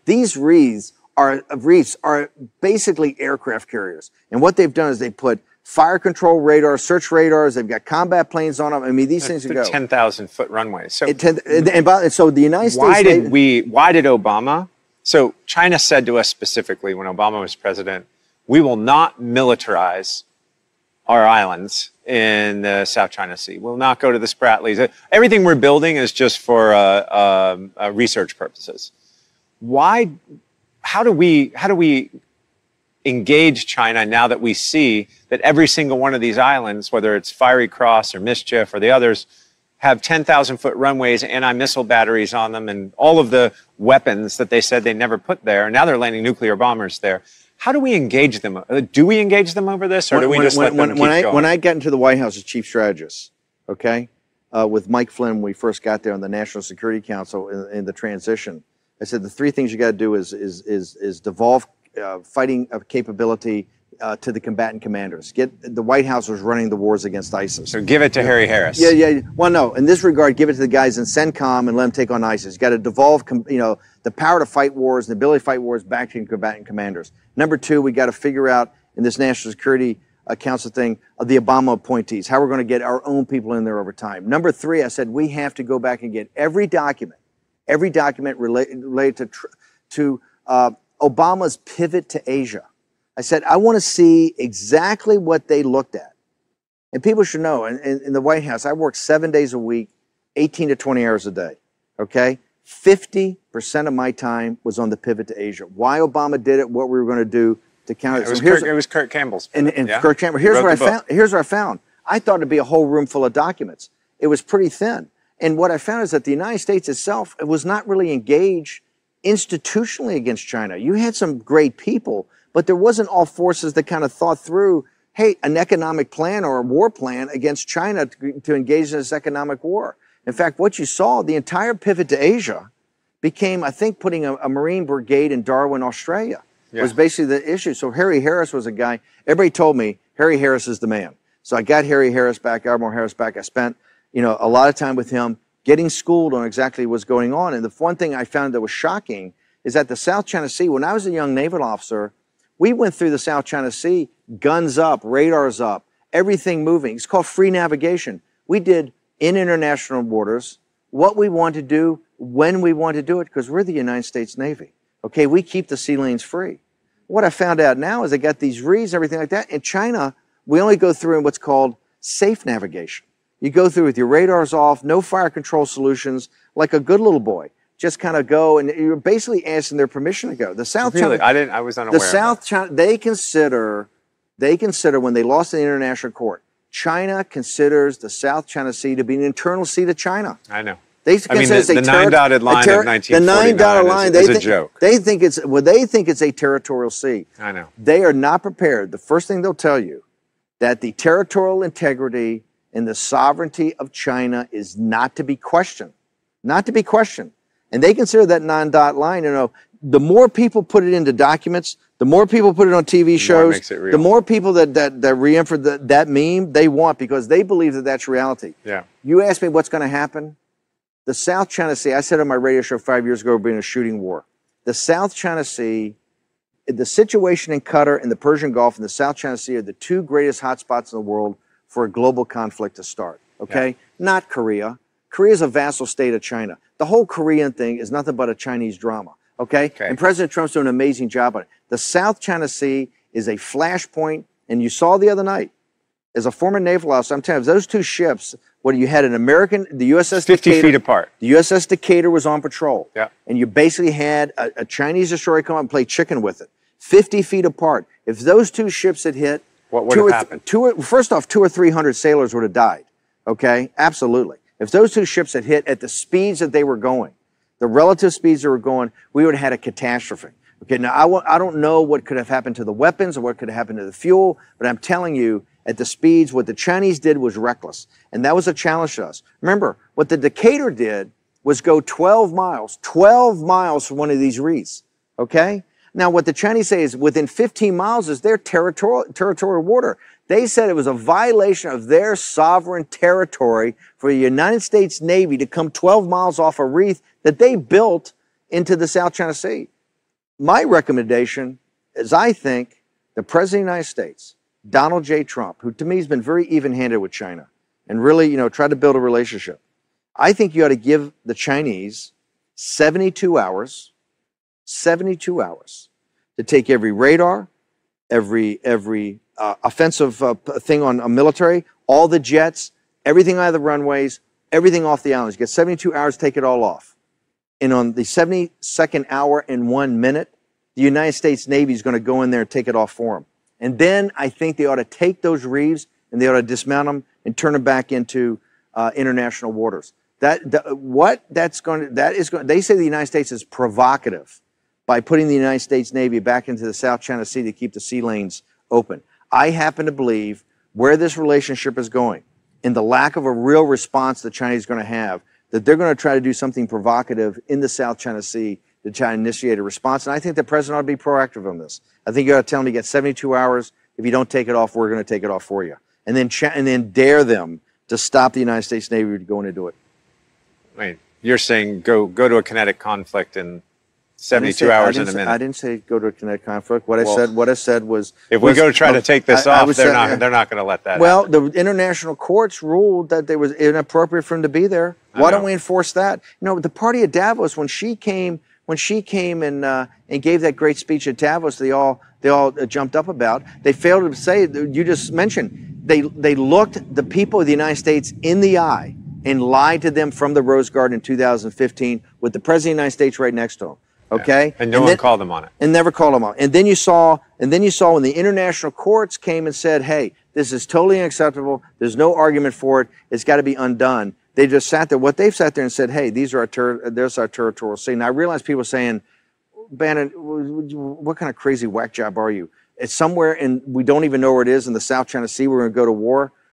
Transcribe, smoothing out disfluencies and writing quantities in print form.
These reefs are basically aircraft carriers. And what they've done is they put fire control radars, search radars. They've got combat planes on them. I mean, these things go 10,000-foot runways. So, so the United States. Why did Obama? So China said to us specifically when Obama was president, we will not militarize our islands in the South China Sea. We'll not go to the Spratlys. Everything we're building is just for research purposes. Why? How do we engage China now that we see that every single one of these islands, whether it's Fiery Cross or Mischief or the others, have 10,000-foot runways, anti-missile batteries on them, and all of the weapons that they said they never put there. Now they're landing nuclear bombers there. How do we engage them? Do we engage them over this, or do we just let them keep going? When I got into the White House as chief strategist, okay, with Mike Flynn when we first got there on the National Security Council in the transition, I said the three things you got to do is devolve fighting capability to the combatant commanders. The White House was running the wars against ISIS. So give it to Harry Harris. Yeah. Well, no. In this regard, give it to the guys in CENTCOM and let them take on ISIS. You got to devolve, the power to fight wars, the ability to fight wars back to combatant commanders. Number two, we got to figure out in this National Security Council thing the Obama appointees, how we're going to get our own people in there over time. Number three, I said we have to go back and get every document related to Obama's pivot to Asia. I said, I want to see exactly what they looked at. And people should know, in the White House, I worked 7 days a week, 18 to 20 hours a day, okay? 50% of my time was on the pivot to Asia. Why Obama did it, what we were going to do to counter it. It was Kurt Campbell's. Kurt Campbell. Here's what I found. I thought it'd be a whole room full of documents. It was pretty thin. And what I found is that the United States itself was not really engaged institutionally against China. You had some great people, but there wasn't all forces that kind of thought through, hey, an economic plan or a war plan against China to engage in this economic war. In fact, what you saw, the entire pivot to Asia became, I think, putting a Marine brigade in Darwin, Australia, was basically the issue. So Harry Harris was a guy, everybody told me, Harry Harris is the man. So I got Harry Harris back, Admiral Harris back. I spent, a lot of time with him getting schooled on exactly what's going on. And the one thing I found that was shocking is that the South China Sea, when I was a young naval officer, we went through the South China Sea, guns up, radars up, everything moving. It's called free navigation. We did in international waters what we want to do, when we want to do it, because we're the United States Navy. Okay, we keep the sea lanes free. What I found out now is they got these reeds, everything like that. In China, we only go through in what's called safe navigation. You go through with your radars off, no fire control solutions, like a good little boy. Just kind of go, and you're basically asking their permission to go. The South China, I was unaware. The South China, they consider when they lost in the international court, China considers the South China Sea to be an internal sea to China. I know. The nine-dotted line of 1949 the nine-dotted line is a joke. They think it's a territorial sea. I know. They are not prepared. The first thing they'll tell you that the territorial integrity and the sovereignty of China is not to be questioned. Not to be questioned. And they consider that nine-dot line, the more people put it into documents, the more people put it on TV shows, the more people that re-infer that meme they want, because they believe that that's reality. Yeah. You ask me what's going to happen? The South China Sea, I said on my radio show 5 years ago, being a shooting war. The South China Sea, the situation in Qatar and the Persian Gulf and the South China Sea are the two greatest hotspots in the world for a global conflict to start, okay? Yeah. Not Korea. Korea is a vassal state of China. The whole Korean thing is nothing but a Chinese drama, okay? And President Trump's doing an amazing job on it. The South China Sea is a flashpoint, and you saw the other night, as a former naval officer, I'm telling you, those two ships, you had an American, the USS 50 Decatur, feet apart. The USS Decatur was on patrol. Yeah. And you basically had a Chinese destroyer come up and play chicken with it. 50 feet apart. If those two ships had hit, what would have happened? First off, 200 or 300 sailors would have died. Okay? Absolutely. If those two ships had hit at the speeds that they were going, the relative speeds they were going, we would have had a catastrophe. Okay, now I don't know what could have happened to the weapons or what could have happened to the fuel, but I'm telling you, at the speeds, what the Chinese did was reckless. And that was a challenge to us. Remember, what the Decatur did was go 12 miles from one of these reefs. Okay? Now, what the Chinese say is within 15 miles is their territorial water. They said it was a violation of their sovereign territory for the United States Navy to come 12 miles off a reef that they built into the South China Sea. My recommendation is I think the President of the United States, Donald J. Trump, who to me has been very even-handed with China and really, tried to build a relationship. I think you ought to give the Chinese 72 hours to take every radar, every offensive thing on a military, all the jets, everything out of the runways, everything off the islands. You get 72 hours to take it all off. And on the 72nd hour and 1 minute, the United States Navy is going to go in there and take it off for them. And then I think they ought to take those reefs and they ought to dismount them and turn them back into international waters. They say the United States is provocative by putting the United States Navy back into the South China Sea to keep the sea lanes open. I happen to believe where this relationship is going and the lack of a real response the Chinese are going to have, that they're going to try to do something provocative in the South China Sea to try to initiate a response. And I think the president ought to be proactive on this. I think you ought to tell him you get 72 hours. If you don't take it off, we're going to take it off for you. And then dare them to stop the United States Navy from going to do it. Wait, you're saying go to a kinetic conflict in 72 hours in a minute. I didn't say go to a kinetic conflict. What I said was if we go to try to take this off, they're not going to let that happen. The international courts ruled that it was inappropriate for him to be there. Why don't we enforce that? The party at Davos, when she came and gave that great speech at Davos, they all jumped up about. They failed to say, you just mentioned, they looked the people of the United States in the eye and lied to them from the Rose Garden in 2015 with the President of the United States right next to them. Okay? Yeah. And no one called them on it. And never called them on it. And then you saw when the international courts came and said, hey, this is totally unacceptable. There's no argument for it. It's got to be undone. They just sat there. What they've sat there and said, hey, there's our territorial sea. Now, I realize people saying, Bannon, what kind of crazy whack job are you? It's somewhere, and we don't even know where it is in the South China Sea. We're going to go to war.